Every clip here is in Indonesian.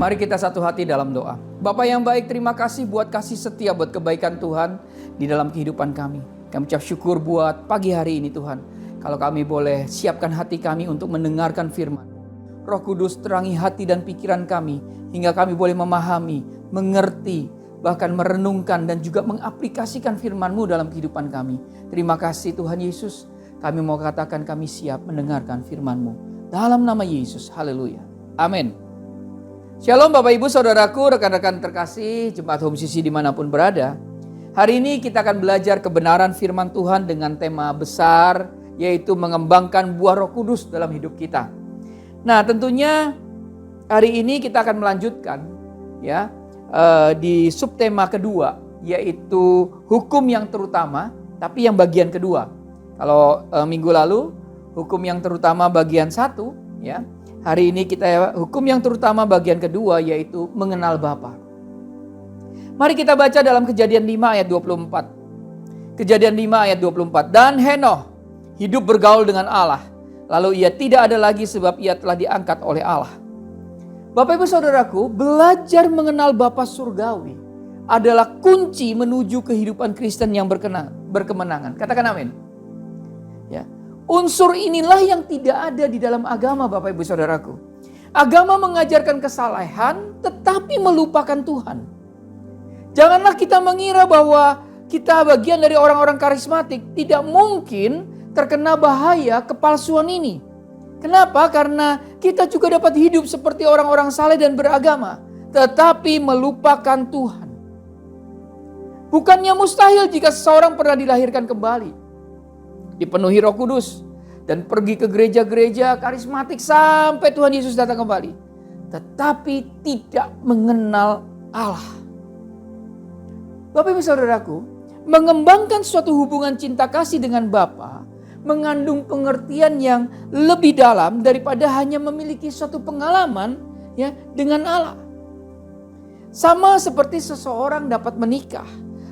Mari kita satu hati dalam doa. Bapa yang baik, terima kasih buat kasih setia, buat kebaikan Tuhan di dalam kehidupan kami. Kami ucap syukur buat pagi hari ini Tuhan. Kalau kami boleh siapkan hati kami untuk mendengarkan firman. Roh Kudus terangi hati dan pikiran kami, hingga kami boleh memahami, mengerti, bahkan merenungkan dan juga mengaplikasikan firman-Mu dalam kehidupan kami. Terima kasih Tuhan Yesus. Kami mau katakan kami siap mendengarkan firman-Mu. Dalam nama Yesus, haleluya. Amin. Shalom Bapak Ibu Saudaraku, rekan-rekan terkasih, Jemaat Home CC dimanapun berada. Hari ini kita akan belajar kebenaran firman Tuhan dengan tema besar, yaitu mengembangkan buah Roh Kudus dalam hidup kita. Nah, tentunya hari ini kita akan melanjutkan ya di subtema kedua, yaitu hukum yang terutama, tapi yang bagian kedua. Kalau minggu lalu hukum yang terutama bagian 1 ya. Hari ini kita hukum yang terutama bagian kedua, yaitu mengenal Bapa. Mari kita baca dalam Kejadian 5 ayat 24. Kejadian 5 ayat 24. Dan Henoh hidup bergaul dengan Allah. Lalu ia tidak ada lagi sebab ia telah diangkat oleh Allah. Bapak Ibu Saudaraku, belajar mengenal Bapa surgawi adalah kunci menuju kehidupan Kristen yang berkemenangan. Katakan amin. Ya. Unsur inilah yang tidak ada di dalam agama Bapak Ibu Saudaraku. Agama mengajarkan kesalehan tetapi melupakan Tuhan. Janganlah kita mengira bahwa kita bagian dari orang-orang karismatik tidak mungkin terkena bahaya kepalsuan ini. Kenapa? Karena kita juga dapat hidup seperti orang-orang saleh dan beragama, tetapi melupakan Tuhan. Bukannya mustahil jika seseorang pernah dilahirkan kembali, dipenuhi Roh Kudus, dan pergi ke gereja-gereja karismatik sampai Tuhan Yesus datang kembali, tetapi tidak mengenal Allah. Bapak Ibu Saudaraku, mengembangkan suatu hubungan cinta kasih dengan Bapa mengandung pengertian yang lebih dalam daripada hanya memiliki suatu pengalaman ya dengan Allah. Sama seperti seseorang dapat menikah,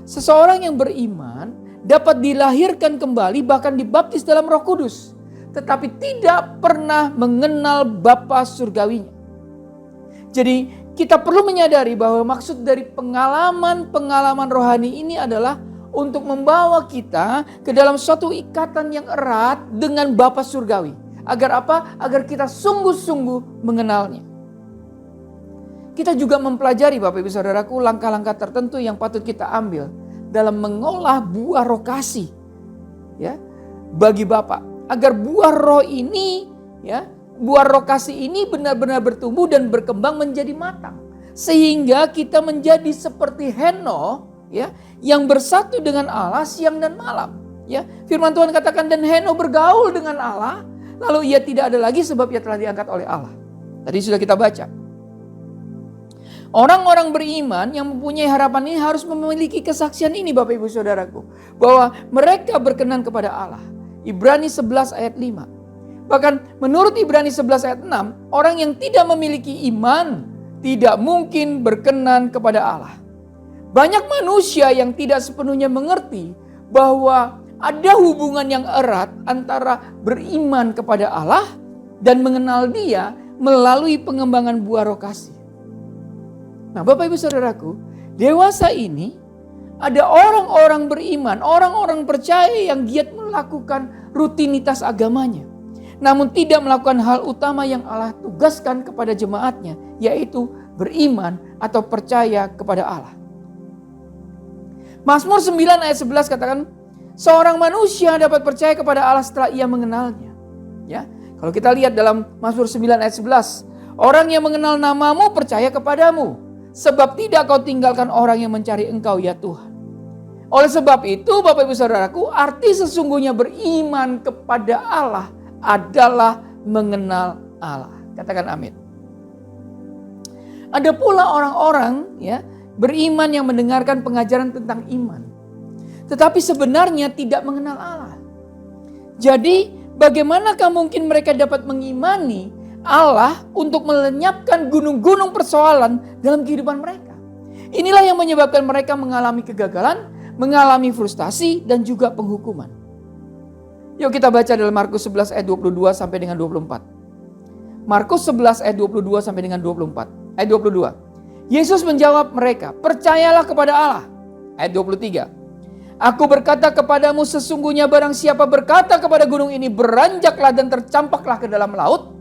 seseorang yang beriman dapat dilahirkan kembali bahkan dibaptis dalam Roh Kudus, tetapi tidak pernah mengenal Bapa surgawinya. Jadi kita perlu menyadari bahwa maksud dari pengalaman rohani ini adalah untuk membawa kita ke dalam suatu ikatan yang erat dengan Bapa surgawi. Agar apa? Agar kita sungguh-sungguh mengenalnya. Kita juga mempelajari Bapak Ibu Saudaraku langkah-langkah tertentu yang patut kita ambil dalam mengolah buah roh kasih ya bagi Bapa, agar buah roh ini ya, buah roh kasih ini benar-benar bertumbuh dan berkembang menjadi matang, sehingga kita menjadi seperti Henoh ya, yang bersatu dengan Allah siang dan malam ya. Firman Tuhan katakan, dan Henoh bergaul dengan Allah, lalu ia tidak ada lagi sebab ia telah diangkat oleh Allah. Tadi sudah kita baca. Orang-orang beriman yang mempunyai harapan ini harus memiliki kesaksian ini Bapak Ibu Saudaraku, bahwa mereka berkenan kepada Allah. Ibrani 11 ayat 5. Bahkan menurut Ibrani 11 ayat 6, orang yang tidak memiliki iman tidak mungkin berkenan kepada Allah. Banyak manusia yang tidak sepenuhnya mengerti bahwa ada hubungan yang erat antara beriman kepada Allah dan mengenal Dia melalui pengembangan buah roh kasih. Nah Bapak Ibu Saudaraku, dewasa ini ada orang-orang beriman, orang-orang percaya yang giat melakukan rutinitas agamanya, namun tidak melakukan hal utama yang Allah tugaskan kepada jemaatnya, yaitu beriman atau percaya kepada Allah. Mazmur 9 ayat 11 katakan, seorang manusia dapat percaya kepada Allah setelah ia mengenalnya. Ya, kalau kita lihat dalam Mazmur 9 ayat 11, orang yang mengenal namamu percaya kepadamu, sebab tidak kau tinggalkan orang yang mencari engkau ya Tuhan. Oleh sebab itu Bapak Ibu Saudaraku, arti sesungguhnya beriman kepada Allah adalah mengenal Allah. Katakan amin. Ada pula orang-orang ya beriman yang mendengarkan pengajaran tentang iman, tetapi sebenarnya tidak mengenal Allah. Jadi bagaimanakah mungkin mereka dapat mengimani Allah untuk melenyapkan gunung-gunung persoalan dalam kehidupan mereka? Inilah yang menyebabkan mereka mengalami kegagalan, mengalami frustasi dan juga penghukuman. Yuk kita baca dalam Markus 11 ayat 22 sampai dengan 24. Markus 11 ayat 22 sampai dengan 24. Ayat 22. Yesus menjawab mereka, percayalah kepada Allah. Ayat 23. Aku berkata kepadamu, sesungguhnya barang siapa berkata kepada gunung ini, beranjaklah dan tercampaklah ke dalam laut,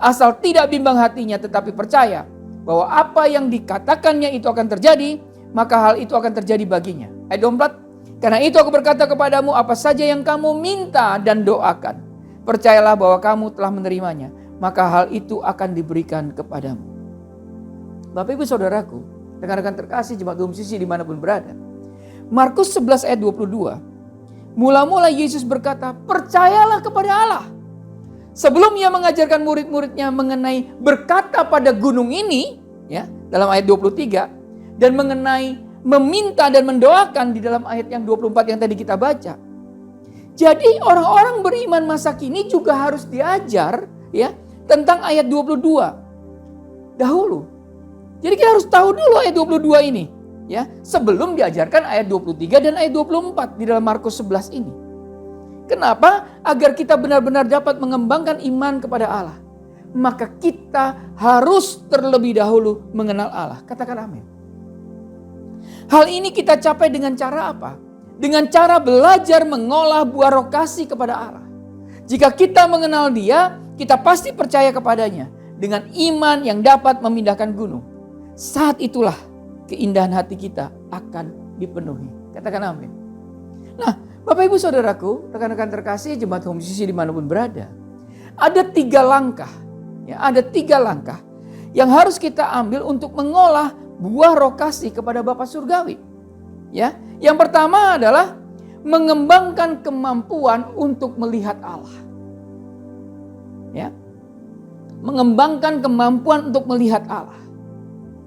asal tidak bimbang hatinya tetapi percaya bahwa apa yang dikatakannya itu akan terjadi, maka hal itu akan terjadi baginya. Ayat 24. Karena itu aku berkata kepadamu, apa saja yang kamu minta dan doakan, percayalah bahwa kamu telah menerimanya, maka hal itu akan diberikan kepadamu. Bapak ibu saudaraku, rekan-rekan terkasih jemaat Home CC dimanapun berada. Markus 11 ayat 22. Mula-mula Yesus berkata, percayalah kepada Allah. Sebelum ia mengajarkan murid-muridnya mengenai berkata pada gunung ini, ya, dalam ayat 23, dan mengenai meminta dan mendoakan di dalam ayat yang 24 yang tadi kita baca. Jadi orang-orang beriman masa kini juga harus diajar, ya, tentang ayat 22 dahulu. Jadi kita harus tahu dulu ayat 22 ini, ya, sebelum diajarkan ayat 23 dan ayat 24 di dalam Markus 11 ini. Kenapa? Agar kita benar-benar dapat mengembangkan iman kepada Allah. Maka kita harus terlebih dahulu mengenal Allah. Katakan amin. Hal ini kita capai dengan cara apa? Dengan cara belajar mengolah buah roh kasih kepada Allah. Jika kita mengenal Dia, kita pasti percaya kepadanya dengan iman yang dapat memindahkan gunung. Saat itulah keindahan hati kita akan dipenuhi. Katakan amin. Nah, Bapak ibu saudaraku, rekan-rekan terkasih jemaat Home CC dimanapun berada. Ada 3 langkah. Ya, ada 3 langkah yang harus kita ambil untuk mengolah buah roh kasih kepada Bapa Surgawi. Ya, yang pertama adalah mengembangkan kemampuan untuk melihat Allah. Ya, mengembangkan kemampuan untuk melihat Allah.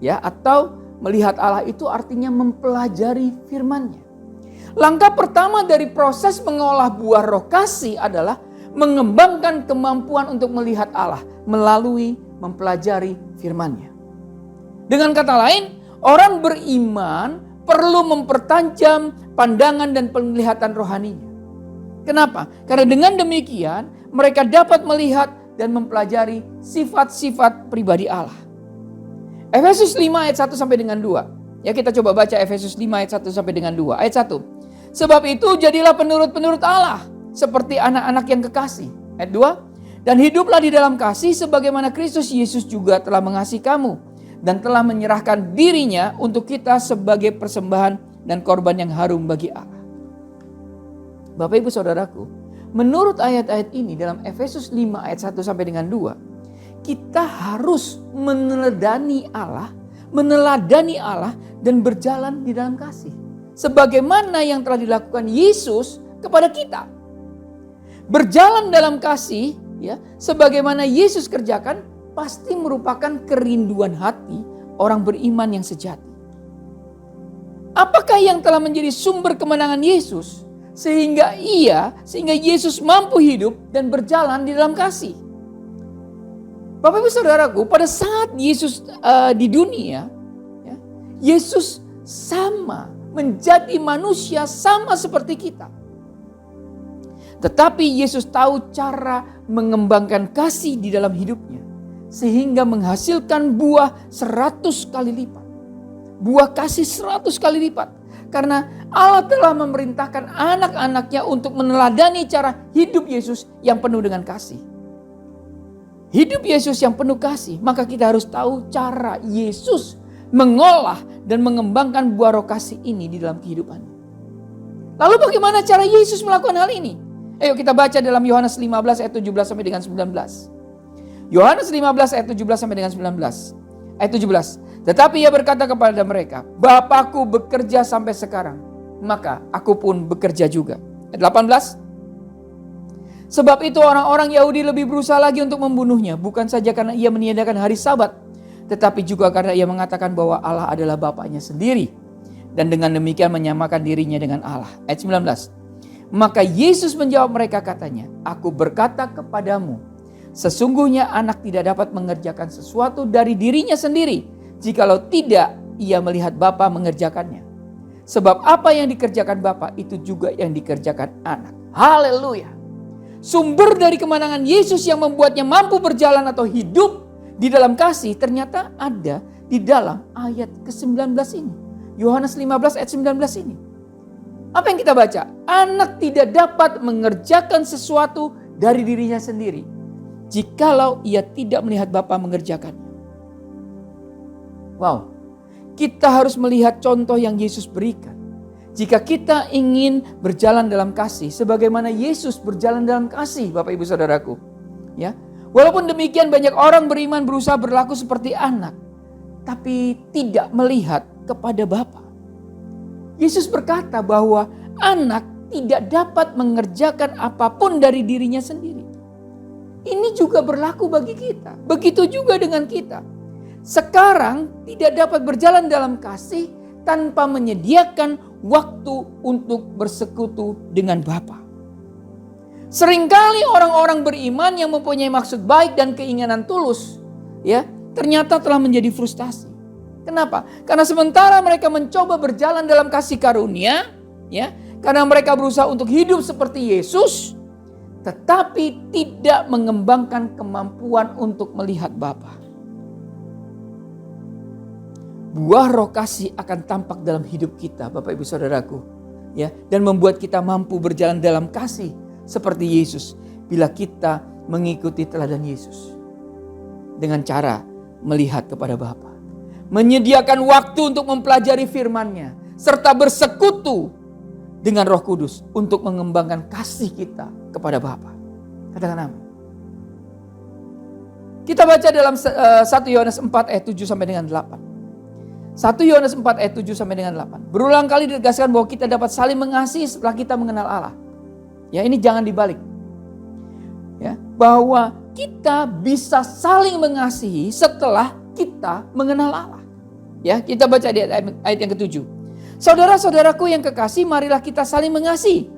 Ya, atau melihat Allah itu artinya mempelajari firman-Nya. Langkah pertama dari proses mengolah buah roh kasih adalah mengembangkan kemampuan untuk melihat Allah melalui mempelajari firman-Nya. Dengan kata lain, orang beriman perlu mempertajam pandangan dan penglihatan rohaninya. Kenapa? Karena dengan demikian mereka dapat melihat dan mempelajari sifat-sifat pribadi Allah. Efesus 5 ayat 1 sampai dengan 2. Ya, kita coba baca Efesus 5 ayat 1 sampai dengan 2. Ayat 1. Sebab itu jadilah penurut-penurut Allah seperti anak-anak yang kekasih. Ayat 2. Dan hiduplah di dalam kasih sebagaimana Kristus Yesus juga telah mengasihi kamu dan telah menyerahkan dirinya untuk kita sebagai persembahan dan korban yang harum bagi Allah. Bapak ibu saudaraku, menurut ayat-ayat ini dalam Efesus 5 ayat 1 sampai dengan 2, kita harus meneladani Allah dan berjalan di dalam kasih. Sebagaimana yang telah dilakukan Yesus kepada kita. Berjalan dalam kasih, ya, sebagaimana Yesus kerjakan, pasti merupakan kerinduan hati orang beriman yang sejati. Apakah yang telah menjadi sumber kemenangan Yesus sehingga Yesus mampu hidup dan berjalan di dalam kasih? Bapak ibu saudaraku, pada saat Yesus di dunia, ya, Yesus sama menjadi manusia sama seperti kita. Tetapi Yesus tahu cara mengembangkan kasih di dalam hidupnya. Sehingga menghasilkan buah 100 kali lipat. Buah kasih 100 kali lipat. Karena Allah telah memerintahkan anak-anaknya untuk meneladani cara hidup Yesus yang penuh dengan kasih. Hidup Yesus yang penuh kasih. Maka kita harus tahu cara Yesus mengolah dan mengembangkan buah roh kasih ini di dalam kehidupannya. Lalu bagaimana cara Yesus melakukan hal ini? Ayo kita baca dalam Yohanes 15 ayat 17 sampai dengan 19. Yohanes 15 ayat 17 sampai dengan 19. Ayat 17. Tetapi ia berkata kepada mereka, Bapakku bekerja sampai sekarang, maka aku pun bekerja juga. Ayat 18. Sebab itu orang-orang Yahudi lebih berusaha lagi untuk membunuhnya, bukan saja karena ia meniadakan hari Sabat, tetapi juga karena ia mengatakan bahwa Allah adalah Bapaknya sendiri. Dan dengan demikian menyamakan dirinya dengan Allah. Ayat 19. Maka Yesus menjawab mereka katanya, Aku berkata kepadamu, sesungguhnya anak tidak dapat mengerjakan sesuatu dari dirinya sendiri, jikalau tidak ia melihat Bapa mengerjakannya. Sebab apa yang dikerjakan Bapa itu juga yang dikerjakan anak. Haleluya. Sumber dari kemenangan Yesus yang membuatnya mampu berjalan atau hidup di dalam kasih ternyata ada di dalam ayat ke-19 ini. Yohanes 15 ayat 19 ini. Apa yang kita baca? Anak tidak dapat mengerjakan sesuatu dari dirinya sendiri jikalau ia tidak melihat Bapa mengerjakan. Wow, kita harus melihat contoh yang Yesus berikan. Jika kita ingin berjalan dalam kasih, sebagaimana Yesus berjalan dalam kasih, Bapak Ibu Saudaraku. Ya, walaupun demikian banyak orang beriman berusaha berlaku seperti anak, tapi tidak melihat kepada Bapa. Yesus berkata bahwa anak tidak dapat mengerjakan apapun dari dirinya sendiri. Ini juga berlaku bagi kita. Begitu juga dengan kita. Sekarang tidak dapat berjalan dalam kasih tanpa menyediakan waktu untuk bersekutu dengan Bapa. Seringkali orang-orang beriman yang mempunyai maksud baik dan keinginan tulus, ya, ternyata telah menjadi frustasi. Kenapa? Karena sementara mereka mencoba berjalan dalam kasih karunia, ya, karena mereka berusaha untuk hidup seperti Yesus, tetapi tidak mengembangkan kemampuan untuk melihat Bapa. Buah roh kasih akan tampak dalam hidup kita, Bapak Ibu Saudaraku, ya, dan membuat kita mampu berjalan dalam kasih seperti Yesus bila kita mengikuti teladan Yesus dengan cara melihat kepada Bapa. Menyediakan waktu untuk mempelajari firman-Nya serta bersekutu dengan Roh Kudus untuk mengembangkan kasih kita kepada Bapa. Katakan amin. Kita baca dalam 1 Yohanes 4 ayat 7 sampai dengan 8. 1 Yohanes 4 ayat 7 sampai dengan 8. Berulang kali ditegaskan bahwa kita dapat saling mengasihi setelah kita mengenal Allah. Ya, ini jangan dibalik. Ya, bahwa kita bisa saling mengasihi setelah kita mengenal Allah. Ya, kita baca di ayat yang ke-7. Saudara-saudaraku yang kekasih, marilah kita saling mengasihi.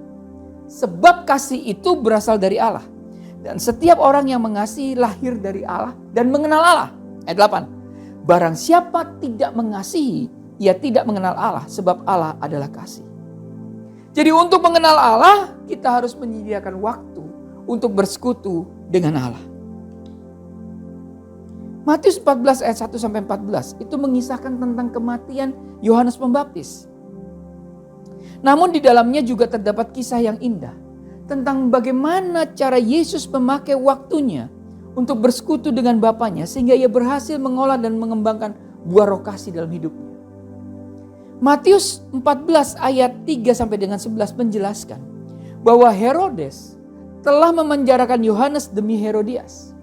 Sebab kasih itu berasal dari Allah. Dan setiap orang yang mengasihi lahir dari Allah dan mengenal Allah. Ayat 8. Barang siapa tidak mengasihi, ia tidak mengenal Allah, sebab Allah adalah kasih. Jadi untuk mengenal Allah, kita harus menyediakan waktu untuk bersekutu dengan Allah. Matius 14 ayat 1 sampai 14 itu mengisahkan tentang kematian Yohanes Pembaptis. Namun di dalamnya juga terdapat kisah yang indah tentang bagaimana cara Yesus memakai waktunya untuk bersekutu dengan Bapanya sehingga ia berhasil mengolah dan mengembangkan buah roh kasih dalam hidupnya. Matius 14 ayat 3 sampai dengan 11 menjelaskan bahwa Herodes telah memenjarakan Yohanes demi Herodias.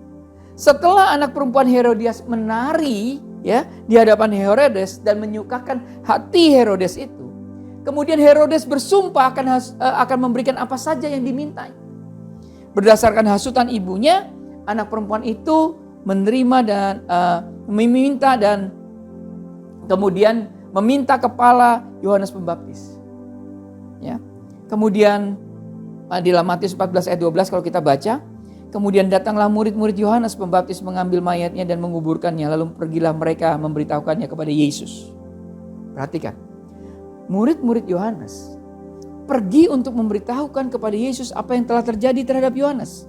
Setelah anak perempuan Herodias menari, ya, di hadapan Herodes dan menyukakan hati Herodes itu, kemudian Herodes bersumpah akan memberikan apa saja yang dimintai. Berdasarkan hasutan ibunya, anak perempuan itu menerima dan meminta dan kemudian meminta kepala Yohanes Pembaptis. Ya. Kemudian dalam Matius 14 ayat 12 kalau kita baca, kemudian datanglah murid-murid Yohanes Pembaptis mengambil mayatnya dan menguburkannya, lalu pergilah mereka memberitahukannya kepada Yesus. Perhatikan, murid-murid Yohanes pergi untuk memberitahukan kepada Yesus apa yang telah terjadi terhadap Yohanes.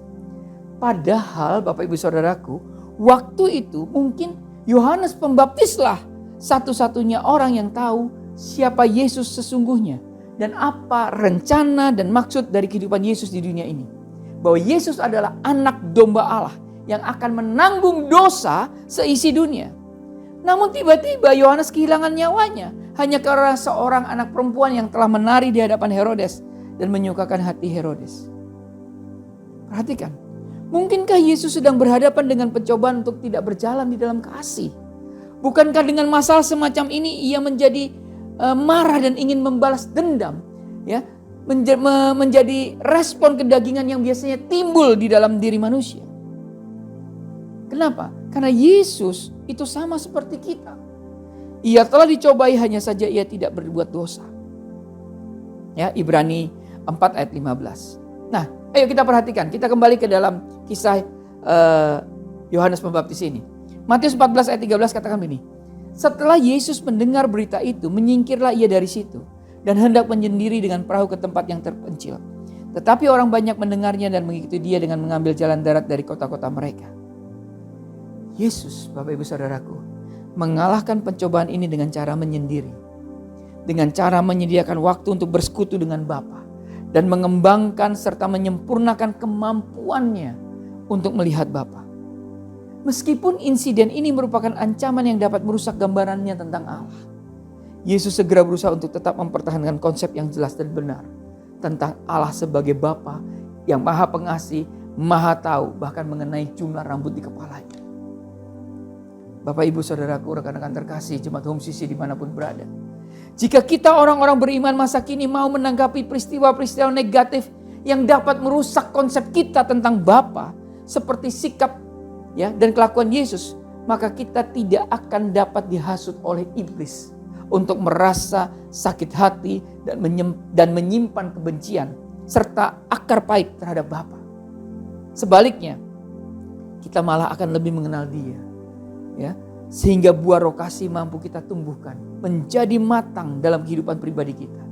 Padahal Bapak Ibu Saudaraku, waktu itu mungkin Yohanes Pembaptislah satu-satunya orang yang tahu siapa Yesus sesungguhnya dan apa rencana dan maksud dari kehidupan Yesus di dunia ini. Bahwa Yesus adalah anak domba Allah yang akan menanggung dosa seisi dunia. Namun tiba-tiba Yohanes kehilangan nyawanya hanya karena seorang anak perempuan yang telah menari di hadapan Herodes dan menyukakan hati Herodes. Perhatikan, mungkinkah Yesus sedang berhadapan dengan pencobaan untuk tidak berjalan di dalam kasih? Bukankah dengan masalah semacam ini ia menjadi marah dan ingin membalas dendam, ya? Menjadi respon kedagingan yang biasanya timbul di dalam diri manusia. Kenapa? Karena Yesus itu sama seperti kita. Ia telah dicobai, hanya saja ia tidak berbuat dosa. Ya, Ibrani 4 ayat 15. Nah, ayo kita perhatikan. Kita kembali ke dalam kisah Yohanes Pembaptis ini. Matius 14 ayat 13 katakan begini. Setelah Yesus mendengar berita itu, menyingkirlah ia dari situ dan hendak menyendiri dengan perahu ke tempat yang terpencil. Tetapi orang banyak mendengarnya dan mengikuti dia dengan mengambil jalan darat dari kota-kota mereka. Yesus, Bapak Ibu Saudaraku, mengalahkan pencobaan ini dengan cara menyendiri. Dengan cara menyediakan waktu untuk bersekutu dengan Bapa. Dan mengembangkan serta menyempurnakan kemampuannya untuk melihat Bapa. Meskipun insiden ini merupakan ancaman yang dapat merusak gambarannya tentang Allah, Yesus segera berusaha untuk tetap mempertahankan konsep yang jelas dan benar tentang Allah sebagai Bapa yang Maha Pengasih, Maha Tahu, bahkan mengenai jumlah rambut di kepalanya. Bapak, Ibu, Saudaraku, rekan-rekan terkasih, jemaat Home CC dimanapun berada. Jika kita orang-orang beriman masa kini mau menanggapi peristiwa-peristiwa negatif yang dapat merusak konsep kita tentang Bapa, seperti sikap dan kelakuan Yesus, maka kita tidak akan dapat dihasut oleh iblis untuk merasa sakit hati dan menyimpan kebencian serta akar pahit terhadap Bapa. Sebaliknya, kita malah akan lebih mengenal Dia, sehingga buah roh kasih mampu kita tumbuhkan menjadi matang dalam kehidupan pribadi kita.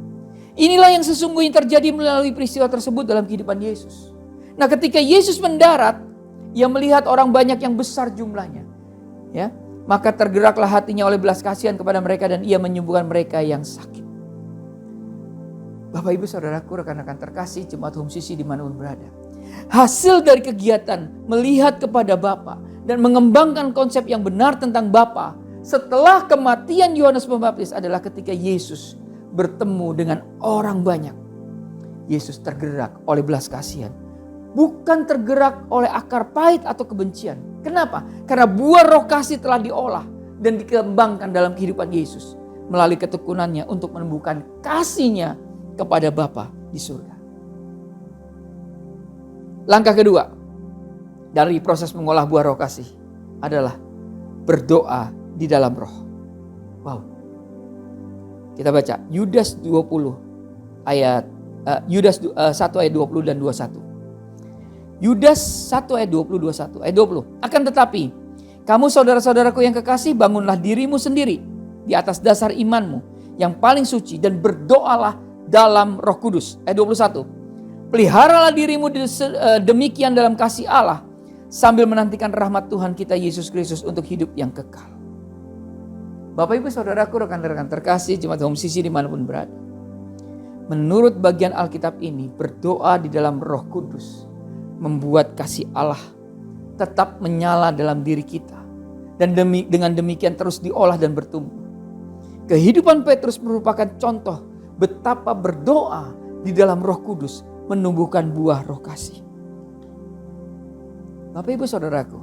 Inilah yang sesungguhnya terjadi melalui peristiwa tersebut dalam kehidupan Yesus. Nah, ketika Yesus mendarat, Ia melihat orang banyak yang besar jumlahnya, maka tergeraklah hatinya oleh belas kasihan kepada mereka dan Ia menyembuhkan mereka yang sakit. Bapak, Ibu, Saudaraku, rekan-rekan terkasih, jemaat Home CC dimanapun berada. Hasil dari kegiatan melihat kepada Bapa dan mengembangkan konsep yang benar tentang Bapa setelah kematian Yohanes Pembaptis adalah ketika Yesus bertemu dengan orang banyak. Yesus tergerak oleh belas kasihan, bukan tergerak oleh akar pahit atau kebencian. Kenapa? Karena buah roh kasih telah diolah dan dikembangkan dalam kehidupan Yesus melalui ketekunannya untuk menumbuhkan kasihnya kepada Bapa di surga. Langkah kedua dari proses mengolah buah roh kasih adalah berdoa di dalam roh. Wow. Kita baca Yudas 20 ayat 1 ayat 20 dan 21. Yudas 1 ayat 20 21. Ayat 20. Akan tetapi kamu saudara-saudaraku yang kekasih, bangunlah dirimu sendiri di atas dasar imanmu yang paling suci dan berdoalah dalam Roh Kudus. Ayat 21. Peliharalah dirimu demikian dalam kasih Allah sambil menantikan rahmat Tuhan kita Yesus Kristus untuk hidup yang kekal. Bapak, Ibu, Saudaraku, rekan-rekan terkasih, jemaat Home CC dimanapun berada. Menurut bagian Alkitab ini, berdoa di dalam Roh Kudus membuat kasih Allah tetap menyala dalam diri kita. Dan dengan demikian terus diolah dan bertumbuh. Kehidupan Petrus merupakan contoh betapa berdoa di dalam Roh Kudus menumbuhkan buah roh kasih. Bapak, Ibu, Saudaraku,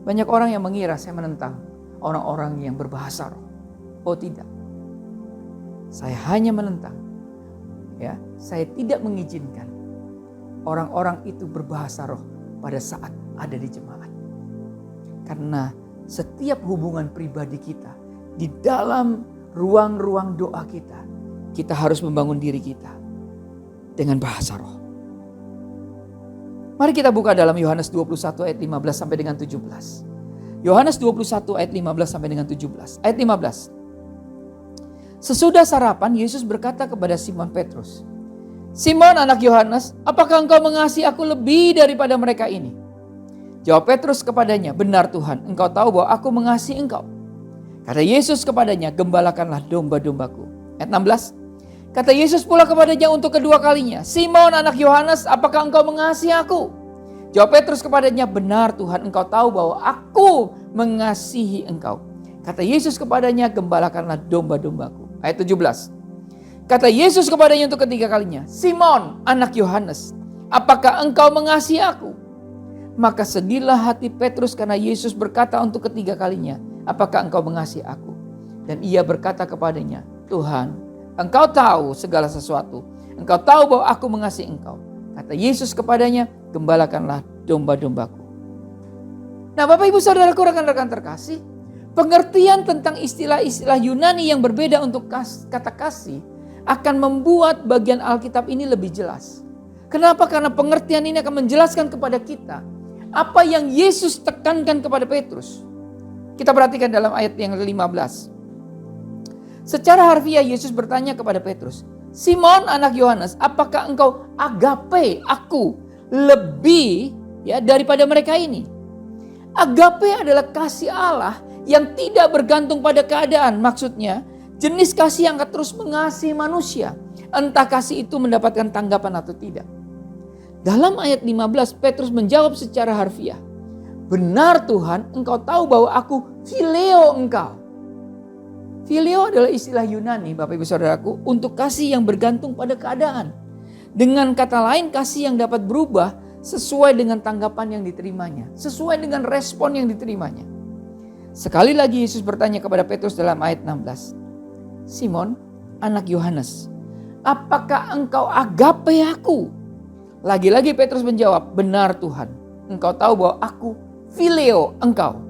banyak orang yang mengira saya menentang orang-orang yang berbahasa roh. Oh tidak, saya hanya menentang. Saya tidak mengizinkan orang-orang itu berbahasa roh pada saat ada di jemaat. Karena setiap hubungan pribadi kita, di dalam ruang-ruang doa kita, kita harus membangun diri kita dengan bahasa roh. Mari kita buka dalam Yohanes 21 ayat 15 sampai dengan 17. Yohanes 21 ayat 15 sampai dengan 17. Ayat 15. Sesudah sarapan, Yesus berkata kepada Simon Petrus, "Simon anak Yohanes, apakah engkau mengasihi aku lebih daripada mereka ini?" Jawab Petrus kepadanya, "Benar Tuhan, engkau tahu bahwa aku mengasihi engkau." Kata Yesus kepadanya, "Gembalakanlah domba-dombaku." Ayat 16. Kata Yesus pula kepadanya untuk kedua kalinya, "Simon anak Yohanes, apakah engkau mengasihi aku?" Jawab Petrus kepadanya, "Benar Tuhan, engkau tahu bahwa aku mengasihi engkau." Kata Yesus kepadanya, "Gembalakanlah domba-dombaku." Ayat 17. Kata Yesus kepadanya untuk ketiga kalinya, "Simon anak Yohanes, apakah engkau mengasihi aku?" Maka sedihlah hati Petrus karena Yesus berkata untuk ketiga kalinya, "Apakah engkau mengasihi aku?" Dan ia berkata kepadanya, "Tuhan, engkau tahu segala sesuatu. Engkau tahu bahwa aku mengasihi engkau." Kata Yesus kepadanya, "Gembalakanlah domba-dombaku." Nah, Bapak, Ibu, Saudaraku, rekan-rekan terkasih, pengertian tentang istilah-istilah Yunani yang berbeda untuk kata kasih akan membuat bagian Alkitab ini lebih jelas. Kenapa? Karena pengertian ini akan menjelaskan kepada kita apa yang Yesus tekankan kepada Petrus. Kita perhatikan dalam ayat yang ke-15. Secara harfiah Yesus bertanya kepada Petrus, "Simon anak Yohanes, apakah engkau agape aku lebih daripada mereka ini?" Agape adalah kasih Allah yang tidak bergantung pada keadaan. Maksudnya, jenis kasih yang akan terus mengasihi manusia. Entah kasih itu mendapatkan tanggapan atau tidak. Dalam ayat 15, Petrus menjawab secara harfiah. Benar Tuhan, engkau tahu bahwa aku phileo engkau. Phileo adalah istilah Yunani, Bapak Ibu Saudaraku, untuk kasih yang bergantung pada keadaan. Dengan kata lain, kasih yang dapat berubah sesuai dengan tanggapan yang diterimanya. Sesuai dengan respon yang diterimanya. Sekali lagi Yesus bertanya kepada Petrus dalam ayat 16. Simon, anak Yohanes, apakah engkau agape aku? Lagi-lagi Petrus menjawab, benar Tuhan, engkau tahu bahwa aku phileo engkau.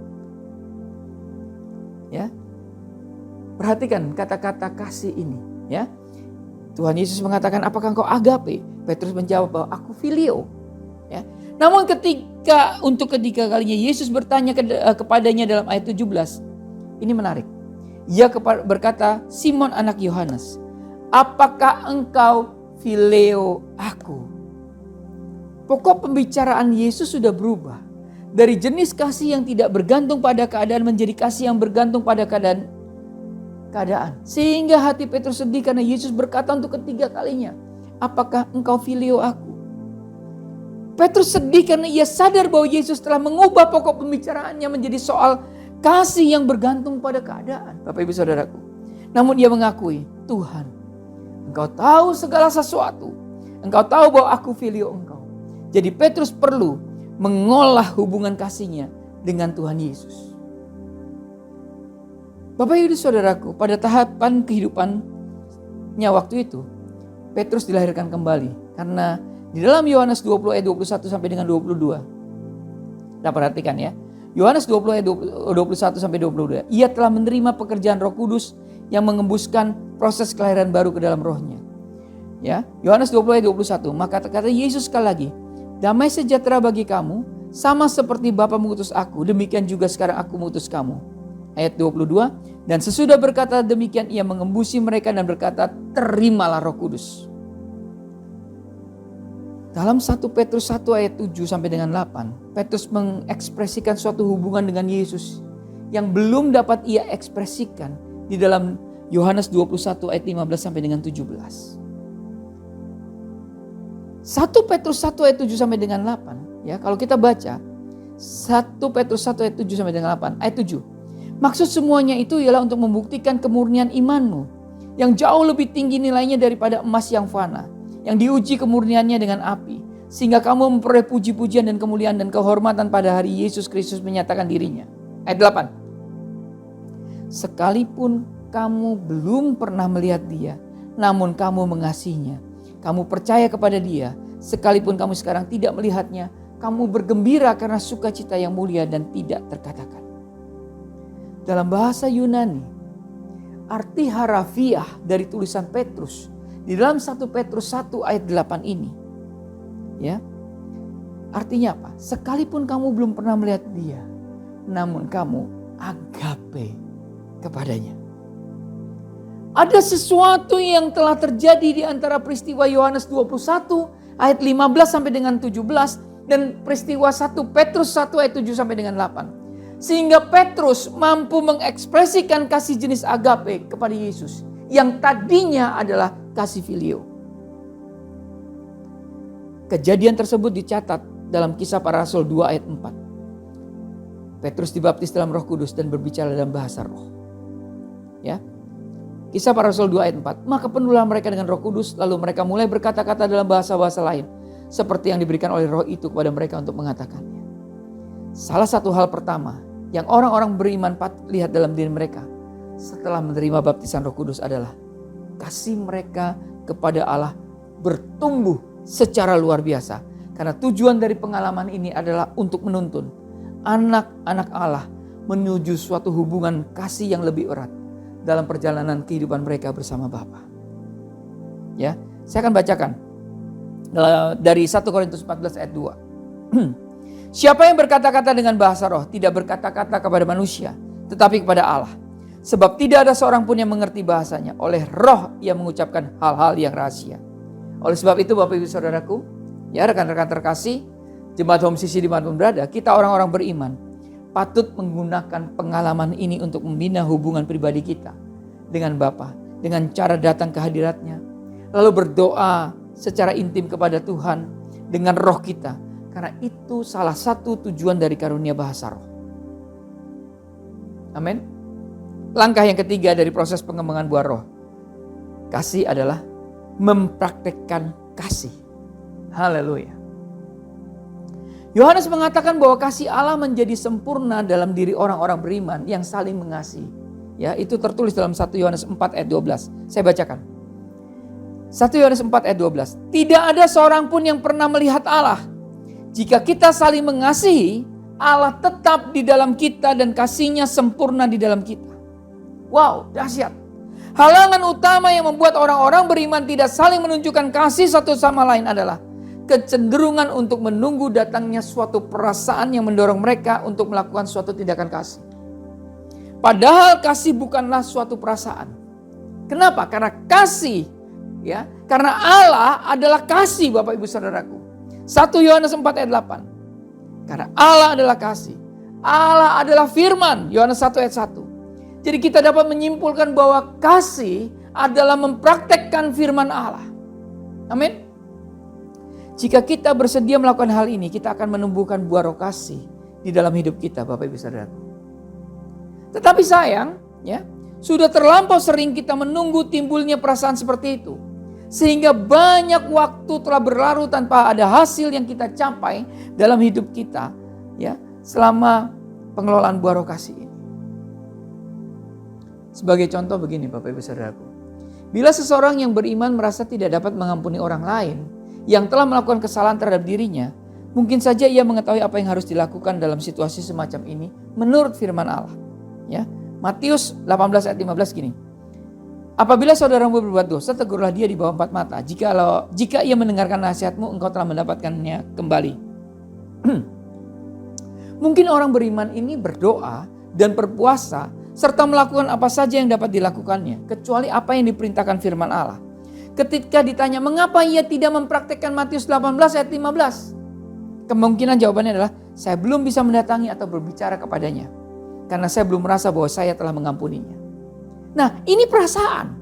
Ya. Perhatikan kata-kata kasih ini, ya. Tuhan Yesus mengatakan, apakah engkau agape? Petrus menjawab bahwa aku phileo. Ya. Namun untuk ketiga kalinya Yesus bertanya kepadanya dalam ayat 17. Ini menarik. Ia berkata, Simon anak Yohanes, apakah engkau phileo aku? Pokok pembicaraan Yesus sudah berubah. Dari jenis kasih yang tidak bergantung pada keadaan menjadi kasih yang bergantung pada keadaan. Sehingga hati Petrus sedih karena Yesus berkata untuk ketiga kalinya, apakah engkau phileo aku? Petrus sedih karena ia sadar bahwa Yesus telah mengubah pokok pembicaraannya menjadi soal kasih yang bergantung pada keadaan. Bapak Ibu Saudaraku. Namun ia mengakui, Tuhan, engkau tahu segala sesuatu. Engkau tahu bahwa aku phileo engkau. Jadi Petrus perlu mengolah hubungan kasihnya dengan Tuhan Yesus. Bapak Ibu Saudaraku, pada tahapan kehidupannya waktu itu, Petrus dilahirkan kembali. Karena di dalam Yohanes 20 ayat 21 sampai dengan 22. Kita perhatikan ya. Yohanes 20 ayat 21 sampai 22. Ia telah menerima pekerjaan Roh Kudus yang mengembuskan proses kelahiran baru ke dalam rohnya. Ya, Yohanes 20 ayat 21. Maka kata Yesus sekali lagi, damai sejahtera bagi kamu, sama seperti Bapa mengutus aku, demikian juga sekarang aku mengutus kamu. Ayat 22, dan sesudah berkata demikian ia mengembusi mereka dan berkata, terimalah Roh Kudus. Dalam 1 Petrus 1 ayat 7 sampai dengan 8, Petrus mengekspresikan suatu hubungan dengan Yesus yang belum dapat ia ekspresikan di dalam Yohanes 21 ayat 15 sampai dengan 17. 1 Petrus 1 ayat 7 sampai dengan 8, ya, kalau kita baca 1 Petrus 1 ayat 7 sampai dengan 8, ayat 7. Maksud semuanya itu ialah untuk membuktikan kemurnian imanmu yang jauh lebih tinggi nilainya daripada emas yang fana, yang diuji kemurniannya dengan api, sehingga kamu memperoleh puji-pujian dan kemuliaan dan kehormatan pada hari Yesus Kristus menyatakan dirinya. Ayat 8. Sekalipun kamu belum pernah melihat Dia, namun kamu mengasihinya. Kamu percaya kepada Dia, sekalipun kamu sekarang tidak melihatnya, kamu bergembira karena sukacita yang mulia dan tidak terkatakan. Dalam bahasa Yunani, arti harafiah dari tulisan Petrus di dalam 1 Petrus 1 ayat 8 ini, ya, artinya apa? Sekalipun kamu belum pernah melihat Dia, namun kamu agape kepadanya. Ada sesuatu yang telah terjadi di antara peristiwa Yohanes 21 ayat 15 sampai dengan 17 dan peristiwa 1 Petrus 1 ayat 7 sampai dengan 8. Sehingga Petrus mampu mengekspresikan kasih jenis agape kepada Yesus yang tadinya adalah kasih filio. Kejadian tersebut dicatat dalam Kisah Para Rasul 2 ayat 4. Petrus dibaptis dalam Roh Kudus dan berbicara dalam bahasa roh. Ya. Kisah Para Rasul 2 ayat 4. Maka penuhlah mereka dengan Roh Kudus, lalu mereka mulai berkata-kata dalam bahasa-bahasa lain seperti yang diberikan oleh Roh itu kepada mereka untuk mengatakannya. Salah satu hal pertama yang orang-orang beriman lihat dalam diri mereka setelah menerima baptisan Roh Kudus adalah kasih mereka kepada Allah bertumbuh secara luar biasa. Karena tujuan dari pengalaman ini adalah untuk menuntun anak-anak Allah menuju suatu hubungan kasih yang lebih erat dalam perjalanan kehidupan mereka bersama Bapa. Ya, saya akan bacakan dari 1 Korintus 14 ayat 2. Siapa yang berkata-kata dengan bahasa roh tidak berkata-kata kepada manusia, tetapi kepada Allah. Sebab tidak ada seorang pun yang mengerti bahasanya. Oleh roh ia mengucapkan hal-hal yang rahasia. Oleh sebab itu Bapak Ibu Saudaraku, ya rekan-rekan terkasih, Jemaat Home Sisi dimanapun berada, kita orang-orang beriman patut menggunakan pengalaman ini untuk membina hubungan pribadi kita dengan Bapa, dengan cara datang ke hadiratnya, lalu berdoa secara intim kepada Tuhan dengan roh kita, karena itu salah satu tujuan dari karunia bahasa roh. Amin. Langkah yang ketiga dari proses pengembangan buah roh, kasih adalah mempraktekkan kasih. Haleluya. Yohanes mengatakan bahwa kasih Allah menjadi sempurna dalam diri orang-orang beriman yang saling mengasihi. Ya, itu tertulis dalam 1 Yohanes 4 ayat 12. Saya bacakan. 1 Yohanes 4 ayat 12. Tidak ada seorang pun yang pernah melihat Allah. Jika kita saling mengasihi, Allah tetap di dalam kita dan kasih-Nya sempurna di dalam kita. Wow, dahsyat. Halangan utama yang membuat orang-orang beriman tidak saling menunjukkan kasih satu sama lain adalah kecenderungan untuk menunggu datangnya suatu perasaan yang mendorong mereka untuk melakukan suatu tindakan kasih. Padahal kasih bukanlah suatu perasaan. Kenapa? Karena kasih, ya, karena Allah adalah kasih, Bapak Ibu Saudaraku. 1 Yohanes 4 ayat 8. Karena Allah adalah kasih. Allah adalah firman, Yohanes 1 ayat 1. Jadi kita dapat menyimpulkan bahwa kasih adalah mempraktekkan firman Allah. Amin. Jika kita bersedia melakukan hal ini, kita akan menumbuhkan buah roh kasih di dalam hidup kita, Bapak Ibu Saudaraku. Tetapi sayang, ya, sudah terlampau sering kita menunggu timbulnya perasaan seperti itu. Sehingga banyak waktu telah berlalu tanpa ada hasil yang kita capai dalam hidup kita, ya, selama pengelolaan buah roh kasih ini. Sebagai contoh begini, Bapak Ibu Saudaraku. Bila seseorang yang beriman merasa tidak dapat mengampuni orang lain yang telah melakukan kesalahan terhadap dirinya, mungkin saja ia mengetahui apa yang harus dilakukan dalam situasi semacam ini menurut firman Allah. Ya, Matius 18 ayat 15 gini. Apabila saudaramu berbuat dosa, tegurlah dia di bawah 4 mata. Jika ia mendengarkan nasihatmu, engkau telah mendapatkannya kembali. Mungkin orang beriman ini berdoa dan berpuasa serta melakukan apa saja yang dapat dilakukannya, kecuali apa yang diperintahkan firman Allah. Ketika ditanya mengapa ia tidak mempraktekkan Matius 18 ayat 15, kemungkinan jawabannya adalah saya belum bisa mendatangi atau berbicara kepadanya karena saya belum merasa bahwa saya telah mengampuninya. Nah, ini perasaan.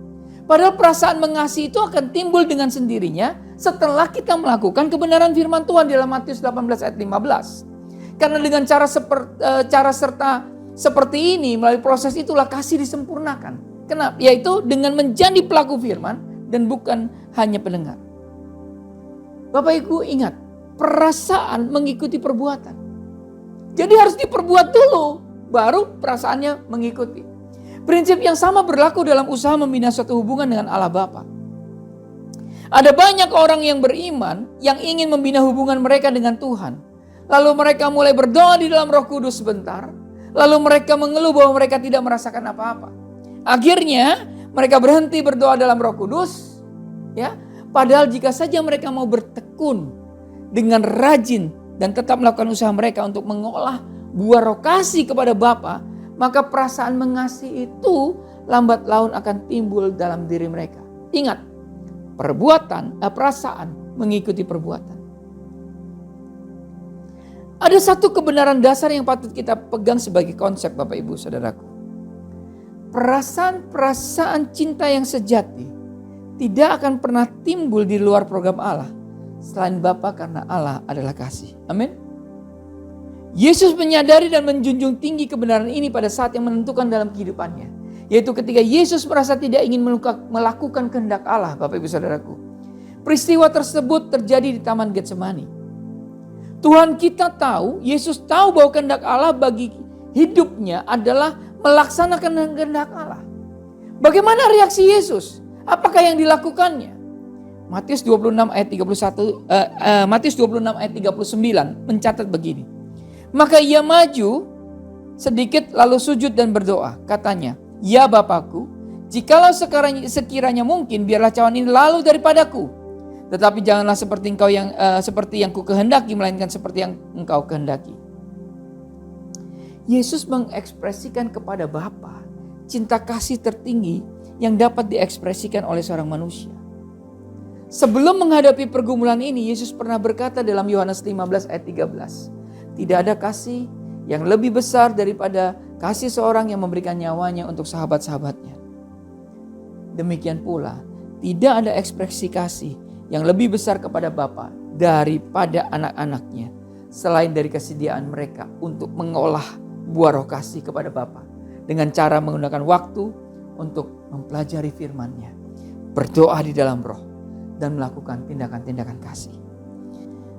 Padahal perasaan mengasihi itu akan timbul dengan sendirinya setelah kita melakukan kebenaran firman Tuhan dalam Matius 18 ayat 15. Karena dengan cara seperti ini, melalui proses itulah kasih disempurnakan. Kenapa? Yaitu dengan menjadi pelaku firman dan bukan hanya pendengar. Bapak Ibu ingat, perasaan mengikuti perbuatan. Jadi harus diperbuat dulu, baru perasaannya mengikuti. Prinsip yang sama berlaku dalam usaha membina suatu hubungan dengan Allah Bapa. Ada banyak orang yang beriman yang ingin membina hubungan mereka dengan Tuhan. Lalu mereka mulai berdoa di dalam Roh Kudus sebentar. Lalu mereka mengeluh bahwa mereka tidak merasakan apa-apa. Akhirnya mereka berhenti berdoa dalam Roh Kudus, ya. Padahal jika saja mereka mau bertekun dengan rajin dan tetap melakukan usaha mereka untuk mengolah buah roh kasih kepada Bapa, maka perasaan mengasihi itu lambat laun akan timbul dalam diri mereka. Ingat, perasaan mengikuti perbuatan. Ada satu kebenaran dasar yang patut kita pegang sebagai konsep, Bapak Ibu Saudaraku. Perasaan cinta yang sejati tidak akan pernah timbul di luar program Allah selain Bapa, karena Allah adalah kasih. Amin. Yesus menyadari dan menjunjung tinggi kebenaran ini pada saat yang menentukan dalam kehidupannya, yaitu ketika Yesus merasa tidak ingin melakukan kehendak Allah, Bapak Ibu Saudaraku. Peristiwa tersebut terjadi di Taman Getsemani. Tuhan kita tahu, Yesus tahu bahwa kehendak Allah bagi hidupnya adalah melaksanakan kehendak Allah. Bagaimana reaksi Yesus? Apakah yang dilakukannya? Matius 26 ayat 39 mencatat begini. Maka ia maju sedikit lalu sujud dan berdoa. Katanya, "Ya Bapakku, jikalau sekiranya mungkin, biarlah cawan ini lalu daripadaku. Tetapi janganlah seperti yang ku kehendaki, melainkan seperti yang engkau kehendaki." Yesus mengekspresikan kepada Bapa cinta kasih tertinggi yang dapat diekspresikan oleh seorang manusia. Sebelum menghadapi pergumulan ini, Yesus pernah berkata dalam Yohanes 15 ayat 13, "Tidak ada kasih yang lebih besar daripada kasih seorang yang memberikan nyawanya untuk sahabat-sahabatnya. Demikian pula, tidak ada ekspresi kasih yang lebih besar kepada Bapa daripada anak-anaknya, selain dari kesediaan mereka untuk mengolah buah roh kasih kepada Bapa dengan cara menggunakan waktu untuk mempelajari firman-Nya, berdoa di dalam roh, dan melakukan tindakan-tindakan kasih.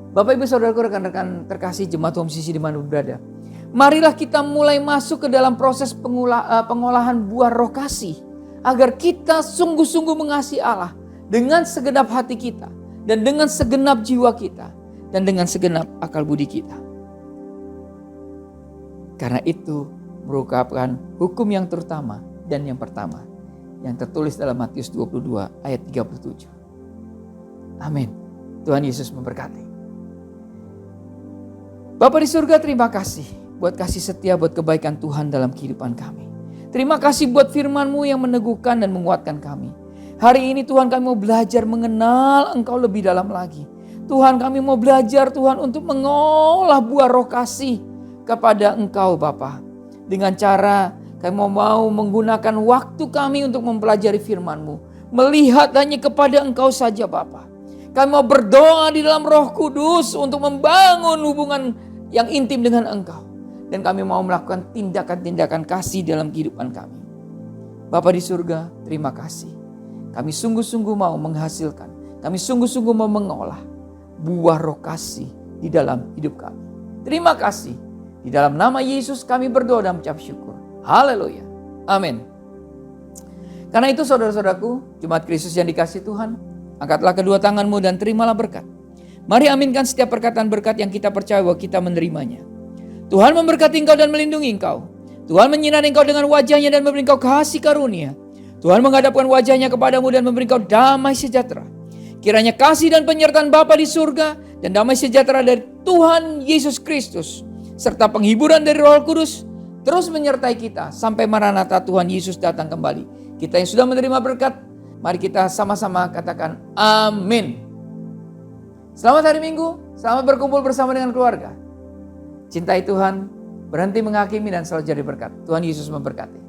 Bapak, Ibu, Saudaraku, rekan-rekan terkasih jemaat Home Sisi di mana berada, marilah kita mulai masuk ke dalam proses pengolahan buah roh kasih, agar kita sungguh-sungguh mengasihi Allah dengan segenap hati kita, dan dengan segenap jiwa kita, dan dengan segenap akal budi kita. Karena itu merupakan hukum yang terutama dan yang pertama yang tertulis dalam Matius 22 ayat 37. Amin. Tuhan Yesus memberkati. Bapa di surga, terima kasih buat kasih setia, buat kebaikan Tuhan dalam kehidupan kami. Terima kasih buat firman-Mu yang meneguhkan dan menguatkan kami. Hari ini Tuhan, kami mau belajar mengenal Engkau lebih dalam lagi. Tuhan, kami mau belajar Tuhan untuk mengolah buah roh kasih kepada Engkau Bapa. Dengan cara kami mau menggunakan waktu kami untuk mempelajari firman-Mu. Melihat hanya kepada Engkau saja Bapa. Kami mau berdoa di dalam Roh Kudus untuk membangun hubungan yang intim dengan Engkau. Dan kami mau melakukan tindakan-tindakan kasih dalam kehidupan kami. Bapa di surga, terima kasih. Kami sungguh-sungguh mau menghasilkan, kami sungguh-sungguh mau mengolah buah roh kasih di dalam hidup kami. Terima kasih. Di dalam nama Yesus kami berdoa dan mengucap syukur. Haleluya. Amin. Karena itu saudara-saudaraku, jemaat Kristus yang dikasihi Tuhan, angkatlah kedua tanganmu dan terimalah berkat. Mari aminkan setiap perkataan berkat yang kita percaya bahwa kita menerimanya. Tuhan memberkati engkau dan melindungi engkau. Tuhan menyinari engkau dengan wajahnya dan memberi engkau kasih karunia. Tuhan menghadapkan wajahnya kepadamu dan memberi engkau damai sejahtera. Kiranya kasih dan penyertaan Bapa di surga dan damai sejahtera dari Tuhan Yesus Kristus serta penghiburan dari Roh Kudus terus menyertai kita sampai Maranatha Tuhan Yesus datang kembali. Kita yang sudah menerima berkat, mari kita sama-sama katakan amin. Selamat hari Minggu, selamat berkumpul bersama dengan keluarga. Cintai Tuhan, berhenti menghakimi dan selalu jadi berkat. Tuhan Yesus memberkati.